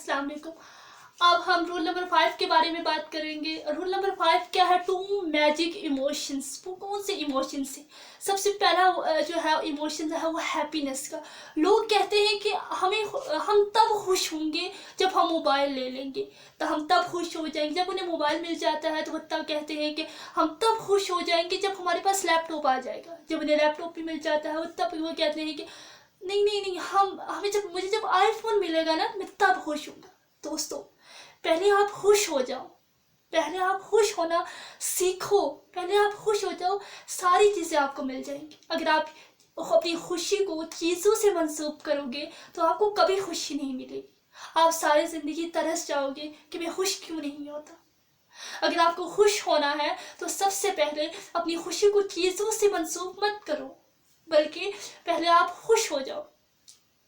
अस्सलाम वालेकुम। अब हम रूल नंबर 5 के बारे में बात करेंगे। रूल नंबर 5 क्या है? 2 मैजिक इमोशंस। वो कौन से इमोशंस हैं? सबसे पहला जो है इमोशन है वो हैप्पीनेस का। लोग कहते हैं कि हम तब खुश होंगे जब हम मोबाइल ले लेंगे, तो हम तब खुश हो जाएंगे। जब उन्हें मोबाइल मिल जाता है तो वो तब कहते हैं कि हम तब खुश हो जाएंगे जब हमारे पास लैपटॉप आ जाएगा। जब उन्हें लैपटॉप भी मिल जाता है तब वो कहते हैं कि नहीं नहीं नहीं, मुझे जब आईफोन मिलेगा ना मैं तब खुश हूँगा। दोस्तों, पहले आप खुश हो जाओ, पहले आप खुश होना सीखो, पहले आप खुश हो जाओ, सारी चीज़ें आपको मिल जाएंगी। अगर आप अपनी खुशी को चीज़ों से मंसूब करोगे तो आपको कभी खुशी नहीं मिलेगी। आप सारी ज़िंदगी तरस जाओगे कि मैं खुश क्यों नहीं होता। अगर आपको खुश होना है तो सबसे पहले अपनी खुशी को चीज़ों से मंसूब मत करो, बल्कि पहले आप खुश हो जाओ।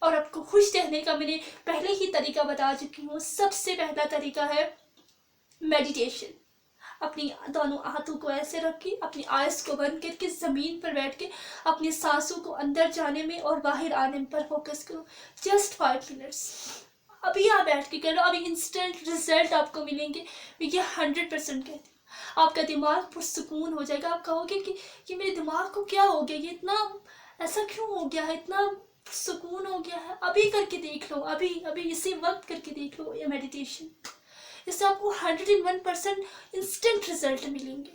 और आपको खुश रहने का मैंने पहले ही तरीका बता चुकी हूँ। सबसे पहला तरीका है मेडिटेशन। अपनी दोनों हाथों को ऐसे रख के, अपनी आइज़ को बंद करके ज़मीन पर बैठ के अपनी सांसों को अंदर जाने में और बाहर आने पर फोकस करो। जस्ट 5 मिनट्स अभी आप बैठ के करो, अभी इंस्टेंट रिजल्ट आपको मिलेंगे। मैं ये 100% कहती हूँ। आपका दिमाग पुरसुकून हो जाएगा। आप कहोगे कि मेरे दिमाग को क्या हो गया, ये इतना ऐसा क्यों हो गया है, इतना सुकून हो गया है। अभी करके देख लो, अभी अभी इसी वक्त करके देख लो ये मेडिटेशन। इससे आपको 101% इंस्टेंट रिजल्ट मिलेंगे।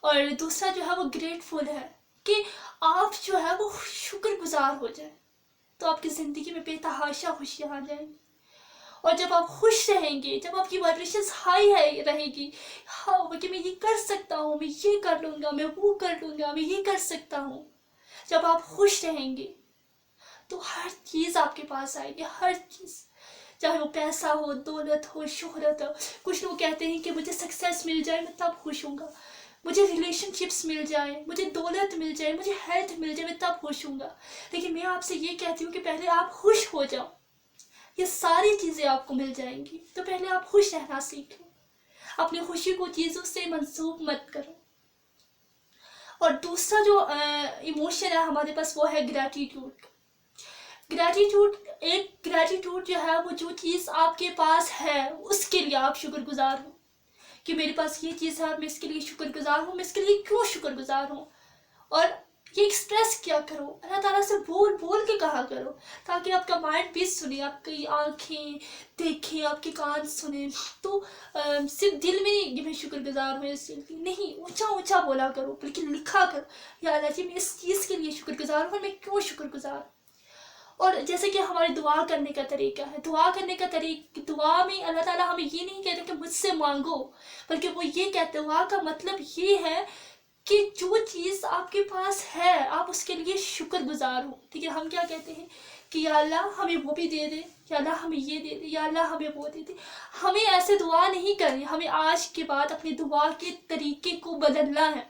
और दूसरा जो है वो ग्रेटफुल है, कि आप जो है वो शुक्रगुजार हो जाए तो आपकी ज़िंदगी में बेतहाशा खुशियाँ आ जाएंगी। और जब आप खुश रहेंगे, जब आपकी वाइब्रेशंस हाई रहेगी, हाँ कि मैं ये कर सकता हूँ, मैं ये कर लूँगा, मैं वो कर लूँगा, मैं ये कर सकता हूँ, जब आप खुश रहेंगे तो हर चीज़ आपके पास आएगी। हर चीज़, चाहे वो पैसा हो, दौलत हो, शोहरत हो। कुछ लोग कहते हैं कि मुझे सक्सेस मिल जाए मैं तब खुश हूँगा, मुझे रिलेशनशिप्स मिल जाए, मुझे दौलत मिल जाए, मुझे हेल्थ मिल जाए मैं तब खुश हूँगा। लेकिन मैं आपसे ये कहती हूँ कि पहले आप खुश हो जाओ, ये सारी चीज़ें आपको मिल जाएंगी। तो पहले आप खुश रहना सीख लो, अपनी खुशी को चीज़ों से मंसूब मत करो। और दूसरा जो इमोशन है हमारे पास वो है ग्रैटिट्यूड। ग्रैटिट्यूड जो है वो जो चीज़ आपके पास है उसके लिए आप शुक्रगुजार हो, कि मेरे पास ये चीज़ है और मैं इसके लिए शुक्रगुजार हूँ। मैं इसके लिए क्यों शुक्रगुजार हूँ, और ये एक्सप्रेस क्या करो, अल्लाह ताला से बोल बोल के कहा करो, ताकि आपका माइंड भी सुने, आपकी आँखें देखें, आपके कान सुने। तो सिर्फ दिल में नहीं कि मैं शुक्रगुजार हूँ इस चीज़ की, नहीं, ऊंचा ऊंचा बोला करो, बल्कि लिखा करो, या अल्लाह जी मैं इस चीज़ के लिए शुक्रगुजार हूँ और मैं क्यों शुक्रगुजार। और जैसे कि हमारे दुआ करने का तरीका है, दुआ में अल्लाह ताला हमें ये नहीं कहते कि मुझसे मांगो, बल्कि वो ये कहते हैं, दुआ का मतलब ये है कि जो चीज़ आपके पास है आप उसके लिए शुक्रगुजार हो। ठीक है, हम क्या कहते हैं कि या अल्लाह हमें वो भी दे दे, या अल्लाह हमें ये दे दे, या अल्लाह हमें वो दे दे। हमें ऐसे दुआ नहीं करनी। हमें आज के बाद अपने दुआ के तरीके को बदलना है।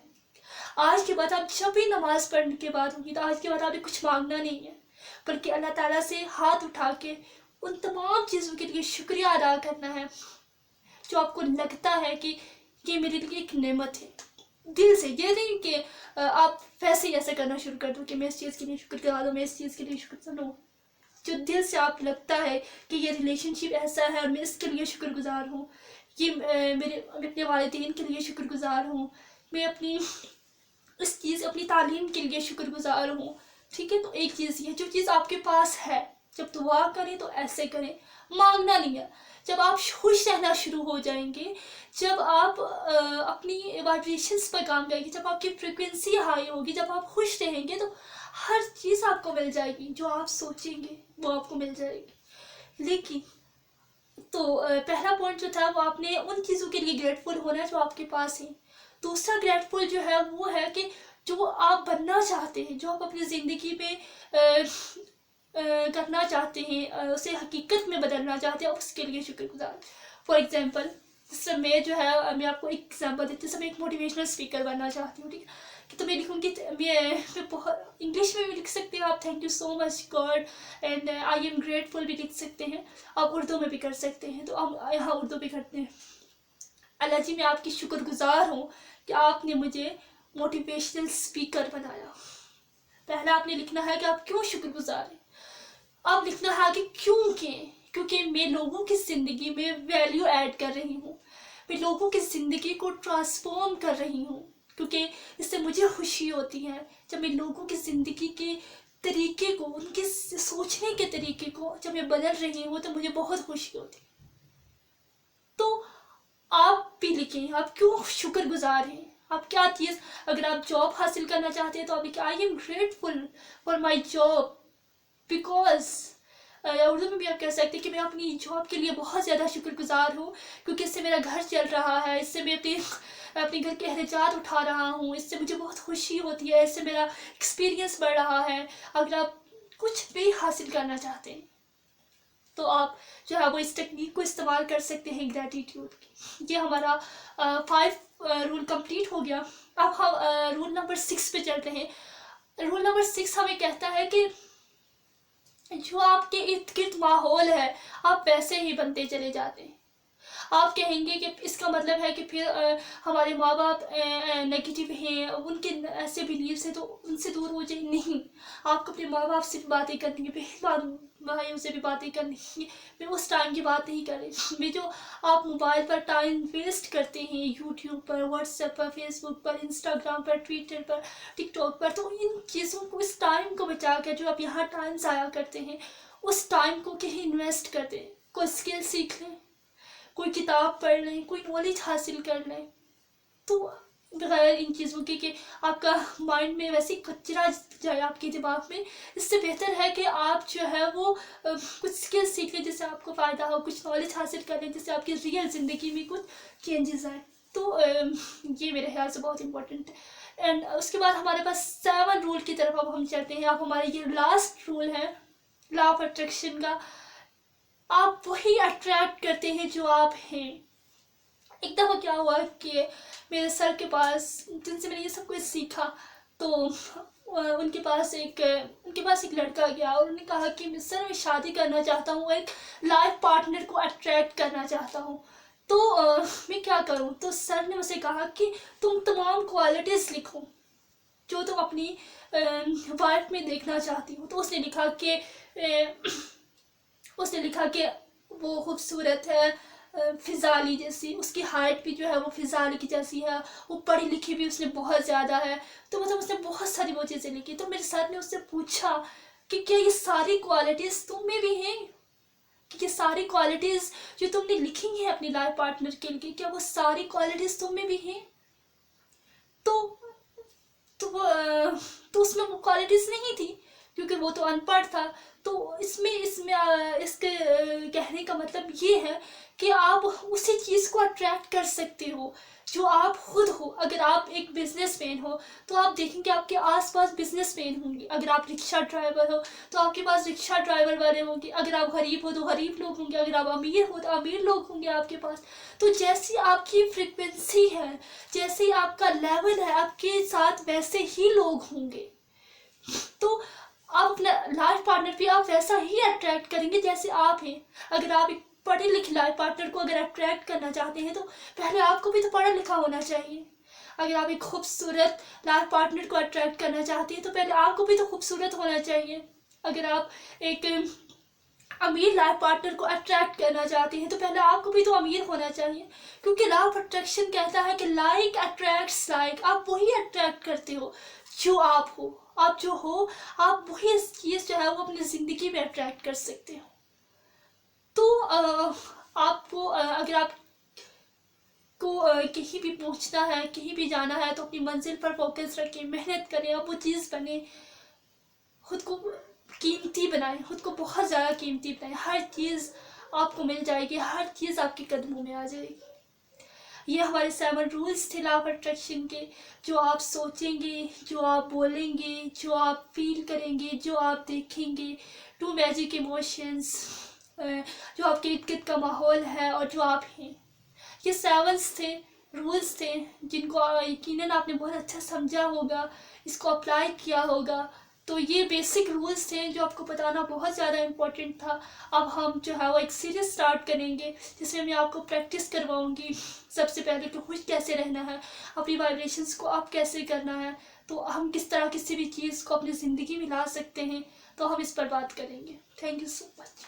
आज के बाद आप जब भी नमाज पढ़ने के बाद होगी तो आज के बाद आपने कुछ मांगना नहीं है, बल्कि अल्लाह ताला से हाथ उठा के उन तमाम चीज़ों के लिए शुक्रिया अदा करना है जो आपको लगता है कि ये मेरे लिए एक नेमत है। दिल से, ये नहीं कि आप वैसे ही ऐसे करना शुरू कर दो कि मैं इस चीज़ के लिए शुक्रगुजार हूँ, मैं इस चीज़ के लिए शुक्र। जो दिल से आप लगता है कि ये रिलेशनशिप ऐसा है और मैं इसके लिए शुक्रगुजार हूँ, ये मैं अपने वालिदैन के लिए शुक्रगुजार हूँ, मैं अपनी इस चीज़ अपनी तालीम के लिए शुक्रगुजार हूँ। ठीक है, तो एक चीज़ ये, जो चीज़ आपके पास है, जब दुआ करें तो ऐसे करें, मांगना नहीं है। जब आप खुश रहना शुरू हो जाएंगे, जब आप अपनी वाइब्रेशंस पर काम करेंगे, जब आपकी फ्रिक्वेंसी हाई होगी, जब आप खुश रहेंगे तो हर चीज़ आपको मिल जाएगी। जो आप सोचेंगे वो आपको मिल जाएगी। लेकिन तो पहला पॉइंट जो था वो आपने उन चीज़ों के लिए ग्रेटफुल होना है जो आपके पास है। दूसरा ग्रेटफुल जो है वो है कि जो आप बनना चाहते हैं, जो आप अपनी ज़िंदगी में करना चाहते हैं, उसे हकीकत में बदलना चाहते हैं, उसके लिए शुक्रगुजार। फॉर एग्जांपल, जैसे मैं आपको एक एग्जांपल देती हूँ। मैं एक मोटिवेशनल स्पीकर बनना चाहती हूँ, ठीक है, तो मैं लिखूँगी, मैं बहुत इंग्लिश में भी लिख सकती हूँ, आप thank you so much God and I am grateful भी लिख सकते हैं। आप उर्दू में भी कर सकते हैं, तो हम यहाँ उर्दू भी करते हैं। अल्लाह जी मैं आपकी शुक्रगुजार हूँ कि आपने मुझे मोटिवेशनल स्पीकर बनाया। पहला आपने लिखना है कि आप क्यों शुक्रगुजार हैं। अब लिखना है कि کیونکہ میں لوگوں کی زندگی میں ویلیو ایڈ کر رہی ہوں، میں لوگوں کی زندگی کو ٹرانسفارم کر رہی ہوں، کیونکہ اس سے مجھے خوشی ہوتی ہے جب میں لوگوں کی زندگی کے طریقے کو، ان کے سوچنے کے طریقے کو جب میں بدل رہی ہوں تو مجھے بہت خوشی ہوتی ہے۔ تو آپ بھی لکھیں، آپ کیوں شکر گزار ہیں، آپ کیا چیز، اگر آپ جاب حاصل کرنا چاہتے ہیں تو آپ لکھیں I am grateful for my job because, Urdu میں بھی آپ کہہ سکتے ہیں کہ میں اپنی جاب کے لیے بہت زیادہ شکر گزار ہوں، کیونکہ اس سے میرا گھر چل رہا ہے، اس سے میں اپنے گھر کے اخراجات اٹھا رہا ہوں، اس سے مجھے بہت خوشی ہوتی ہے، اس سے میرا ایکسپیرینس بڑھ رہا ہے۔ اگر آپ کچھ بھی حاصل کرنا چاہتے ہیں تو آپ جو ہے وہ اس ٹیکنیک کو استعمال کر سکتے ہیں گریٹیٹیوڈ کی۔ یہ ہمارا 5 رول کمپلیٹ ہو گیا۔ اب ہم رول نمبر 6 پہ چلتے ہیں۔ رول نمبر 6 ہمیں کہتا ہے کہ جو آپ کے ارد گرد ماحول ہے آپ ویسے ہی بنتے چلے جاتے ہیں۔ آپ کہیں گے کہ اس کا مطلب ہے کہ پھر ہمارے ماں باپ نگیٹو ہیں، ان کے ایسے بلیفس ہیں تو ان سے دور ہو جائیں، نہیں۔ آپ کو اپنے ماں باپ سے بھی باتیں کرنی ہے، بہن بھائیوں سے بھی باتیں کرنی ہے۔ میں اس ٹائم کی بات نہیں کر رہی، میں جو آپ موبائل پر ٹائم ویسٹ کرتے ہیں، یوٹیوب پر، واٹس ایپ پر، فیس بک پر، انسٹاگرام پر، ٹویٹر پر، ٹک ٹاک پر، تو ان چیزوں کو، اس ٹائم کو بچا کر جو آپ یہاں ٹائم ضائع کرتے ہیں اس ٹائم کو کہیں انویسٹ کر دیں، کوئی اسکل سیکھ لیں، کوئی کتاب پڑھ لیں، کوئی نالج حاصل کر لیں۔ تو بغیر ان چیزوں کے کہ آپ کا مائنڈ میں ویسے کچرا جائے آپ کے دماغ میں، اس سے بہتر ہے کہ آپ جو ہے وہ کچھ اسکل سیکھ لیں جس سے آپ کو فائدہ ہو، کچھ نالج حاصل کر لیں جس سے آپ کی ریئل زندگی میں کچھ چینجز آئیں۔ تو یہ میرے خیال سے بہت امپورٹنٹ ہے۔ اینڈ اس کے بعد ہمارے پاس 7 رول کی طرف اب ہم چلتے ہیں۔ اب ہمارے یہ لاسٹ رول ہے لا آف اٹریکشن کا، آپ وہی اٹریکٹ کرتے ہیں جو آپ ہیں۔ ایک دفعہ کیا ہوا کہ میرے سر کے پاس، جن سے میں نے یہ سب کچھ سیکھا، تو ان کے پاس ایک لڑکا گیا اور انہوں نے کہا کہ سر میں شادی کرنا چاہتا ہوں، ایک لائف پارٹنر کو اٹریکٹ کرنا چاہتا ہوں، تو میں کیا کروں؟ تو سر نے اسے کہا کہ تم تمام کوالٹیز لکھو جو تم اپنی وائف میں دیکھنا چاہتی ہو۔ تو اس نے لکھا کہ وہ خوبصورت ہے، فضالی جیسی، اس کی ہائٹ بھی جو ہے وہ فضالی کی جیسی ہے، وہ پڑھی لکھی بھی اس نے بہت زیادہ ہے، تو مطلب اس نے بہت ساری وہ چیزیں لکھی۔ تو میرے سر نے اس سے پوچھا کہ کیا یہ ساری کوالٹیز تم میں بھی ہیں؟ کہ یہ ساری کوالٹیز جو تم نے لکھی ہیں اپنی لائف پارٹنر کے لیے، کیا وہ ساری کوالٹیز تم میں بھی ہیں؟ تو اس میں وہ کوالٹیز نہیں تھی، کیونکہ وہ تو ان پڑھ تھا۔ تو اس کے کہنے کا مطلب یہ ہے کہ آپ اسی چیز کو اٹریکٹ کر سکتے ہو جو آپ خود ہو۔ اگر آپ ایک بزنس مین ہو تو آپ دیکھیں گے آپ کے آس پاس بزنس مین ہوں گے، اگر آپ رکشہ ڈرائیور ہو تو آپ کے پاس رکشہ ڈرائیور والے ہوں گے، اگر آپ غریب ہو تو غریب لوگ ہوں گے، اگر آپ امیر ہو تو امیر لوگ ہوں گے آپ کے پاس۔ تو جیسی آپ کی فریکوینسی ہے، جیسے آپ کا لیول ہے، آپ کے ساتھ ویسے ہی لوگ ہوں گے۔ تو آپ اپنا لائف پارٹنر بھی آپ ویسا ہی اٹریکٹ کریں گے جیسے آپ ہیں۔ اگر آپ ایک پڑھے لکھے لائف پارٹنر کو اگر اٹریکٹ کرنا چاہتے ہیں تو پہلے آپ کو بھی تو پڑھا لکھا ہونا چاہیے۔ اگر آپ ایک خوبصورت لائف پارٹنر کو اٹریکٹ کرنا چاہتے ہیں تو پہلے آپ کو بھی تو خوبصورت ہونا چاہیے۔ اگر آپ ایک امیر لائف پارٹنر کو اٹریکٹ کرنا چاہتے ہیں تو پہلے آپ کو بھی تو امیر ہونا چاہیے، کیونکہ لا آف اٹریکشن کہتا ہے کہ لائک اٹریکٹس لائک، آپ وہی اٹریکٹ کرتے ہو جو آپ ہو۔ آپ جو ہو آپ وہی چیز جو ہے وہ اپنی زندگی میں اٹریکٹ کر سکتے ہو۔ تو آپ کو اگر آپ کو کہیں بھی پہنچنا ہے، کہیں بھی جانا ہے تو اپنی منزل پر فوکس رکھیں، محنت کریں، آپ وہ چیز بنیں، خود کو قیمتی بنائیں، خود کو بہت زیادہ قیمتی بنائیں۔ ہر چیز آپ کو مل جائے گی، ہر چیز آپ کے قدموں میں آ جائے گی۔ یہ ہمارے 7 رولز تھے لا آف اٹریکشن کے، جو آپ سوچیں گے، جو آپ بولیں گے، جو آپ فیل کریں گے، جو آپ دیکھیں گے، 2 میجک ایموشنز، جو آپ کے ارد گرد کا ماحول ہے اور جو آپ ہیں۔ یہ 7 رولز تھے جن کو یقیناً آپ نے بہت اچھا سمجھا ہوگا، اس کو اپلائی کیا ہوگا۔ تو یہ بیسک رولز تھے جو آپ کو بتانا بہت زیادہ امپورٹنٹ تھا۔ اب ہم جو ہے وہ ایک سیریز سٹارٹ کریں گے جس میں آپ کو پریکٹس کرواؤں گی، سب سے پہلے کہ خوش کیسے رہنا ہے، اپنی وائبریشنز کو اپ کیسے کرنا ہے، تو ہم کس طرح کسی بھی چیز کو اپنی زندگی میں لا سکتے ہیں، تو ہم اس پر بات کریں گے۔ Thank you so much.